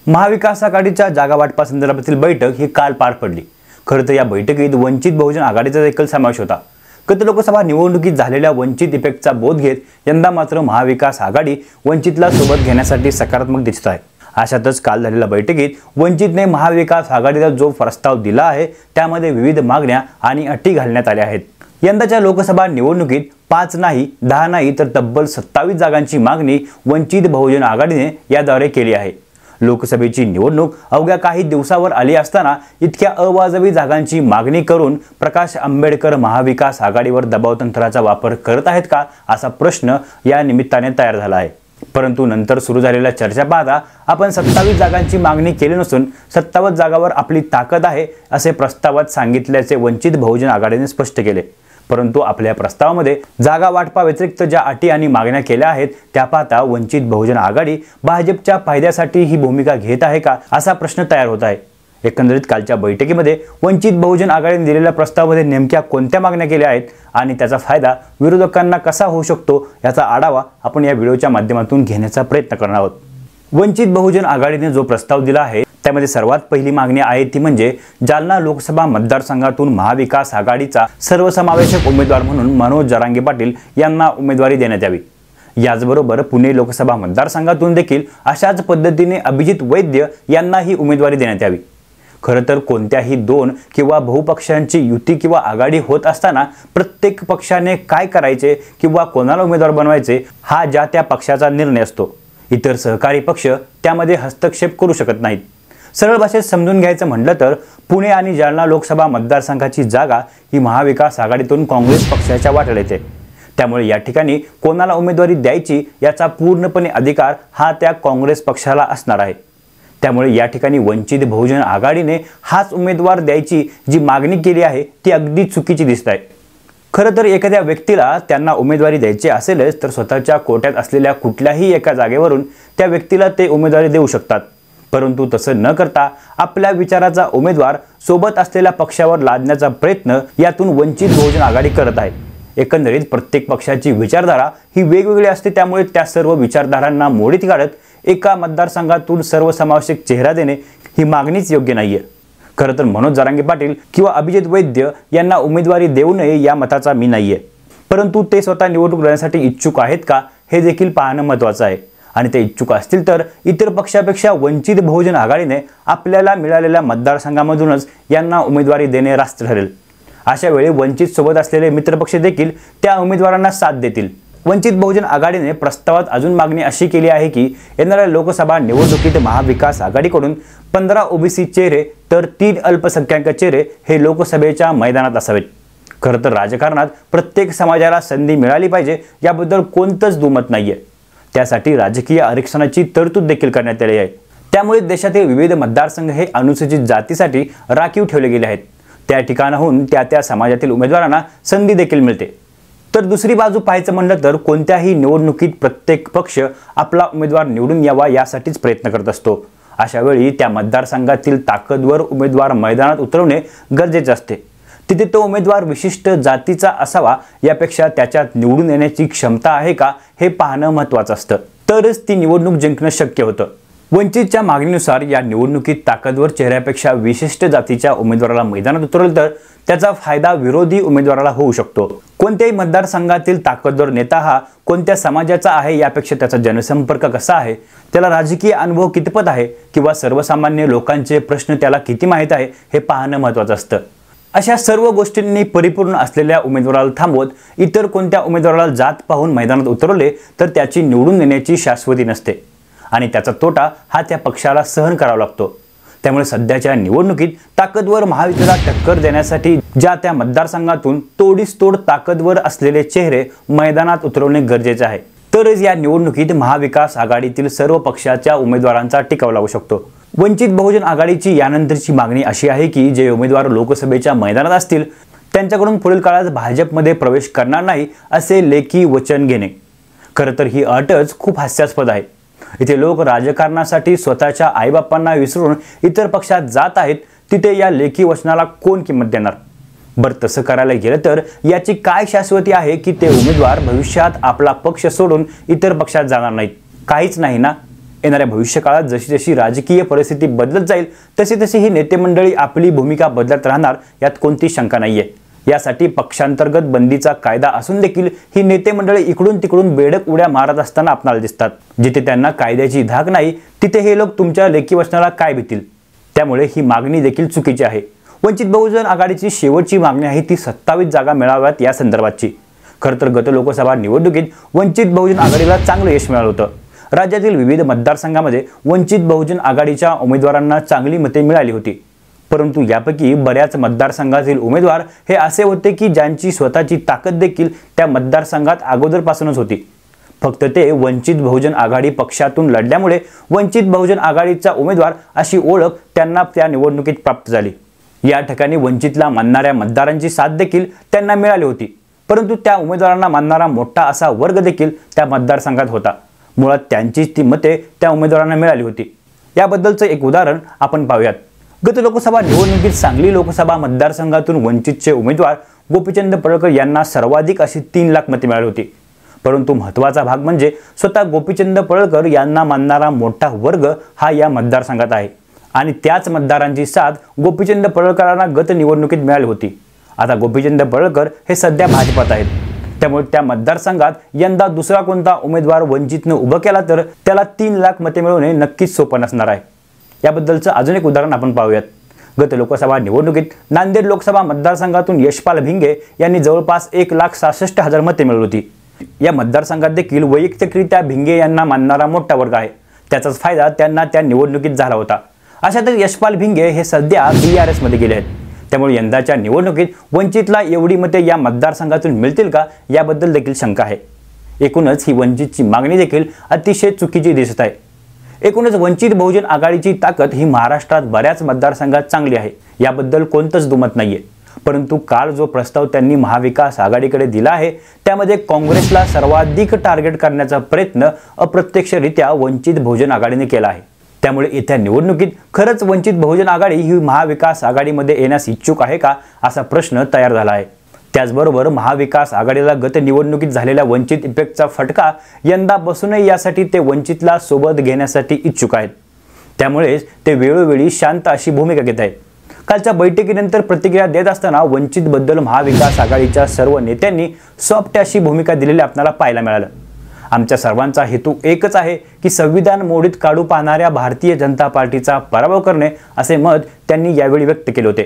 महाविकास आघाडीच्या जागा वाटपासंदर्भातील बैठक ही काल पार पडली। खरं तर या बैठकीत वंचित बहुजन आघाडीचा देखील समावेश होता। गत लोकसभा निवडणुकीत झालेल्या वंचित इफेक्टचा बोध घेत यंदा मात्र महाविकास आघाडी वंचितला सोबत घेण्यासाठी सकारात्मक दिसत आहे। अशातच काल झालेल्या बैठकीत वंचितने महाविकास आघाडीला जो प्रस्ताव दिला आहे त्यामध्ये विविध मागण्या आणि अटी घालण्यात आल्या आहेत। यंदाच्या लोकसभा निवडणुकीत 5 नाही 10 नाही तर तब्बल 27 जागांची मागणी वंचित बहुजन आघाडीने याद्वारे केली आहे। लोकसभेची निवडणूक अवघ्या काही दिवसावर आली असताना इतक्या अवाजवी जागांची मागणी करून प्रकाश आंबेडकर महाविकास आघाडीवर दबाव तंत्राचा वापर करत आहेत का असा प्रश्न या निमित्ताने तयार झाला आहे। परंतु नंतर सुरू झालेल्या चर्चा पाहता आपण 27 जागांची मागणी केली नसून 57 जागांवर आपली ताकद आहे असे प्रस्तावात सांगितल्याचे वंचित बहुजन आघाडीने स्पष्ट केले। परंतु आपल्या प्रस्तावामध्ये जागा वाटपा व्यतिरिक्त ज्या अटी आणि मागण्या केल्या आहेत त्या पाहता वंचित बहुजन आघाडी भाजपच्या फायद्यासाठी ही भूमिका घेत आहे का असा प्रश्न तयार होत आहे। एकंदरीत कालच्या बैठकीमध्ये वंचित बहुजन आघाडीने दिलेल्या प्रस्तावामध्ये नेमक्या कोणत्या मागण्या केल्या आहेत आणि त्याचा फायदा विरोधकांना कसा होऊ शकतो याचा आढावा आपण या व्हिडिओच्या माध्यमातून घेण्याचा प्रयत्न करणार आहोत। वंचित बहुजन आघाडीने जो प्रस्ताव दिला आहे त्यामध्ये सर्वात पहिली मागणी आहे ती म्हणजे जालना लोकसभा मतदारसंघातून महाविकास आघाडीचा सर्वसमावेशक उमेदवार म्हणून मनोज जरांगे पाटील यांना उमेदवारी देण्यात यावी। याचबरोबर पुणे लोकसभा मतदारसंघातून देखील अशाच पद्धतीने अभिजित वैद्य यांनाही उमेदवारी देण्यात यावी। खरं तर कोणत्याही 2 किंवा बहुपक्षांची युती किंवा आघाडी होत असताना प्रत्येक पक्षाने काय करायचे किंवा कोणाला उमेदवार बनवायचे हा ज्या त्या पक्षाचा निर्णय असतो। इतर सहकारी पक्ष त्यामध्ये हस्तक्षेप करू शकत नाहीत। सरळ भाषेत समजून घ्यायचं म्हटलं तर पुणे आणि जालना लोकसभा मतदारसंघाची जागा ही महाविकास आघाडीतून काँग्रेस पक्षाच्या वाट्याला येते। त्यामुळे या ठिकाणी कोणाला उमेदवारी द्यायची याचा पूर्णपणे अधिकार हा त्या काँग्रेस पक्षाला असणार आहे। त्यामुळे या ठिकाणी वंचित बहुजन आघाडीने हाच उमेदवार द्यायची जी मागणी केली आहे ती अगदी चुकीची दिसत आहे। खरं तर एखाद्या व्यक्तीला त्यांना उमेदवारी द्यायची असेलच तर स्वतःच्या कोट्यात असलेल्या कुठल्याही एका जागेवरून त्या व्यक्तीला ते उमेदवारी देऊ शकतात। परंतु तसं न करता आपल्या विचाराचा उमेदवार सोबत असलेल्या पक्षावर लादण्याचा प्रयत्न यातून वंचित बहुजन आघाडी करत आहे। एकंदरीत प्रत्येक पक्षाची विचारधारा ही वेगवेगळी असते, त्यामुळे त्या सर्व विचारधारांना मोडीत काढत एका मतदारसंघातून सर्वसमावेशक चेहरा देणे ही मागणीच योग्य नाहीये। खरं तर मनोज जरांगे पाटील किंवा अभिजित वैद्य यांना उमेदवारी देऊ नये या मताचा मी नाहीये, परंतु ते स्वतः निवडणूक लढण्यासाठी इच्छुक आहेत का हे देखील पाहणं महत्त्वाचं आहे। आणि ते इच्छुक असतील तर इतर पक्षापेक्षा वंचित बहुजन आघाडीने आपल्याला मिळालेल्या मतदारसंघामधूनच यांना उमेदवारी देणे रास्त ठरेल। अशा वेळी वंचित सोबत असलेले मित्रपक्ष देखील त्या उमेदवारांना साथ देतील। वंचित बहुजन आघाडीने प्रस्तावात अजून मागणी अशी केली आहे की येणाऱ्या लोकसभा निवडणुकीत महाविकास आघाडीकडून 15 ओबीसी चेहरे तर 3 अल्पसंख्याक चेहरे हे लोकसभेच्या मैदानात असावेत। खरं तर राजकारणात प्रत्येक समाजाला संधी मिळाली पाहिजे याबद्दल कोणतंच दुमत नाहीये। त्यासाठी राजकीय आरक्षणाची तरतूद देखील करण्यात आली आहे। त्यामुळे देशातील विविध मतदारसंघ हे अनुसूचित जातीसाठी राखीव ठेवले गेले आहेत। त्या ठिकाणाहून त्या समाजातील उमेदवारांना संधी देखील मिळते। तर दुसरी बाजू पाहायचं म्हणलं तर कोणत्याही निवडणुकीत प्रत्येक पक्ष आपला उमेदवार निवडून यावा यासाठीच प्रयत्न करत असतो। अशा वेळी त्या मतदारसंघातील ताकदवर उमेदवार मैदानात उतरवणे गरजेचे असते। तिथे तो उमेदवार विशिष्ट जातीचा असावा यापेक्षा त्याच्यात निवडून येण्याची क्षमता आहे का हे पाहणं महत्त्वाचं असतं, तरच ती निवडणूक जिंकणं शक्य होतं। वंचितच्या मागणीनुसार या निवडणुकीत ताकदवर चेहऱ्यापेक्षा विशिष्ट जातीच्या उमेदवाराला मैदानात उतरवलं तर त्याचा फायदा विरोधी उमेदवाराला होऊ शकतो। कोणत्याही मतदारसंघातील ताकदवर नेता हा कोणत्या समाजाचा आहे यापेक्षा त्याचा जनसंपर्क कसा आहे, त्याला राजकीय अनुभव कितपत आहे किंवा सर्वसामान्य लोकांचे प्रश्न त्याला किती माहीत आहे हे पाहणं महत्त्वाचं असतं। अशा सर्व गोष्टींनी परिपूर्ण असलेल्या उमेदवाराला थांबवत इतर कोणत्या उमेदवाराला जात पाहून मैदानात उतरवले तर त्याची निवडून येण्याची शाश्वती नसते आणि त्याचा तोटा हा त्या पक्षाला सहन करावा लागतो। त्यामुळे सध्याच्या निवडणुकीत ताकदवर महायुतीला टक्कर देण्यासाठी ज्या त्या मतदारसंघातून तोडीस तोड ताकदवर असलेले चेहरे मैदानात उतरवणे गरजेचे आहे, तरच या निवडणुकीत महाविकास आघाडीतील सर्व पक्षाच्या उमेदवारांचा टिकाव लागू शकतो। वंचित बहुजन आघाडीची यानंतरची मागणी अशी आहे की जे उमेदवार लोकसभेच्या मैदानात असतील त्यांच्याकडून पुढील काळात भाजपमध्ये प्रवेश करणार नाही असे लेखी वचन घेणे। खरं तर ही अटच खूप हास्यास्पद आहे। इथे लोक राजकारणासाठी स्वतःच्या आईबापांना विसरून इतर पक्षात जात आहेत, तिथे या लेखी वचनाला कोण किंमत देणार? बरं तसं करायला गेलं तर याची काय शाश्वती आहे की ते उमेदवार भविष्यात आपला पक्ष सोडून इतर पक्षात जाणार नाहीत? काहीच नाही ना। येणाऱ्या भविष्यकाळात जशी जशी राजकीय परिस्थिती बदलत जाईल तशी तशी ही नेते मंडळी आपली भूमिका बदलत राहणार, यात कोणती शंका नाहीये. यासाठी पक्षांतर्गत बंदीचा कायदा असून देखील ही नेते मंडळी इकडून तिकडून बेडक उड्या मारत असताना आपणाला दिसतात. जिथे त्यांना कायद्याची धाक नाही तिथे हे लोक तुमच्या लेखी वचनाला काय भीतील. त्यामुळे ही मागणी देखील चुकीची आहे. वंचित बहुजन आघाडीची शेवटची मागणी आहे ती 27 जागा मिळाव्यात या संदर्भातची. खरं तर गत लोकसभा निवडणुकीत वंचित बहुजन आघाडीला चांगलं यश मिळालं होतं. राज्यातील विविध मतदारसंघांमध्ये वंचित बहुजन आघाडीच्या उमेदवारांना चांगली मते मिळाली होती. परंतु यापैकी बऱ्याच मतदारसंघातील उमेदवार हे असे होते की ज्यांची स्वतःची ताकद देखील त्या मतदारसंघात अगोदरपासूनच होती. फक्त ते वंचित बहुजन आघाडी पक्षातून लढल्यामुळे वंचित बहुजन आघाडीचा उमेदवार अशी ओळख त्यांना त्या निवडणुकीत प्राप्त झाली. या ठिकाणी वंचितला मानणाऱ्या मतदारांची साथ देखील त्यांना मिळाली होती. परंतु त्या उमेदवारांना मानणारा मोठा असा वर्ग देखील त्या मतदारसंघात होता. मुळात त्यांचीच ती मते त्या उमेदवारांना मिळाली होती. याबद्दलचं एक उदाहरण आपण पाहूयात. गत लोकसभा निवडणुकीत सांगली लोकसभा मतदारसंघातून वंचितचे उमेदवार गोपीचंद पडळकर यांना सर्वाधिक अशी 3 लाख मते मिळाली होती. परंतु महत्त्वाचा भाग म्हणजे स्वतः गोपीचंद पडळकर यांना मानणारा मोठा वर्ग हा या मतदारसंघात आहे आणि त्याच मतदारांची साथ गोपीचंद पडळकरांना गत निवडणुकीत मिळाली होती. आता गोपीचंद पडळकर हे सध्या भाजपात आहेत. त्यामुळे त्या मतदारसंघात यंदा दुसरा कोणता उमेदवार वंचितनं उभं केला तर त्याला 3 लाख मते मिळवणे नक्कीच सोपं नसणार आहे. याबद्दलचं अजून एक उदाहरण आपण पाहूयात. गत लोकसभा निवडणुकीत नांदेड लोकसभा मतदारसंघातून यशपाल भिंगे यांनी जवळपास 1,66,000 मते मिळवली होती. या मतदारसंघात देखील वैयक्तिकरित्या भिंगे यांना मानणारा मोठा वर्ग आहे. त्याचाच फायदा त्यांना त्या निवडणुकीत झाला होता. अशातच यशपाल भिंगे हे सध्या BRS मध्ये गेले आहेत. त्यामुळे यंदाच्या निवडणुकीत वंचितला एवढी मते या मतदारसंघातून मिळतील का याबद्दल देखील शंका आहे. एकूणच ही वंचितची मागणी देखील अतिशय चुकीची दिसत आहे. एकूणच वंचित बहुजन आघाडीची ताकद ही महाराष्ट्रात बऱ्याच मतदारसंघात चांगली आहे, याबद्दल कोणतंच दुमत नाहीये. परंतु काल जो प्रस्ताव त्यांनी महाविकास आघाडीकडे दिला आहे त्यामध्ये काँग्रेसला सर्वाधिक टार्गेट करण्याचा प्रयत्न अप्रत्यक्षरित्या वंचित बहुजन आघाडीने केला आहे. त्यामुळे येत्या निवडणुकीत खरंच वंचित बहुजन आघाडी ही महाविकास आघाडीमध्ये येण्यास इच्छुक आहे का असा प्रश्न तयार झाला आहे. त्याचबरोबर महाविकास आघाडीला गत निवडणुकीत झालेल्या वंचित इफेक्टचा फटका यंदा बसू नये यासाठी ते वंचितला सोबत घेण्यासाठी इच्छुक आहेत. त्यामुळेच ते वेळोवेळी शांत अशी भूमिका घेत आहेत. कालच्या बैठकीनंतर प्रतिक्रिया देत असताना वंचितबद्दल महाविकास आघाडीच्या सर्व नेत्यांनी सॉफ्ट अशी भूमिका दिलेली आपल्याला पाहायला मिळालं. आमच्या सर्वांचा हेतू एकच आहे की संविधान मोडीत काढू पाहणाऱ्या भारतीय जनता पार्टीचा पराभव करणे असे मत त्यांनी यावेळी व्यक्त केले होते.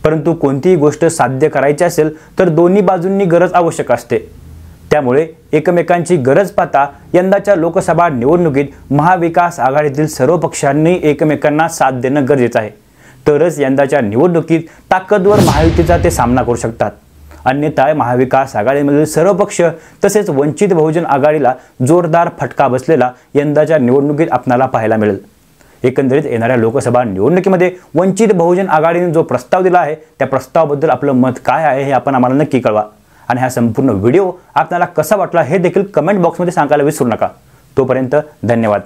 परंतु कोणतीही गोष्ट साध्य करायची असेल तर दोन्ही बाजूंनी गरज आवश्यक असते. त्यामुळे एकमेकांची गरज पाहता यंदाच्या लोकसभा निवडणुकीत महाविकास आघाडीतील सर्व पक्षांनी एकमेकांना साथ देणं गरजेचं आहे. तरच यंदाच्या निवडणुकीत ताकदवर महायुतीचा ते सामना करू शकतात. अन्यथा महाविकास आघाडीमधील सर्व पक्ष तसेच वंचित बहुजन आघाडीला जोरदार फटका बसलेला यंदाच्या निवडणुकीत आपल्याला पाहायला मिळेल. एकंदरीत येणाऱ्या लोकसभा निवडणुकीमध्ये वंचित बहुजन आघाडीने जो प्रस्ताव दिला आहे त्या प्रस्तावाबद्दल आपलं मत काय आहे हे आपण आम्हाला नक्की कळवा. आणि हा संपूर्ण व्हिडिओ आपल्याला कसा वाटला हे देखील कमेंट बॉक्समध्ये सांगायला विसरू नका. तोपर्यंत धन्यवाद.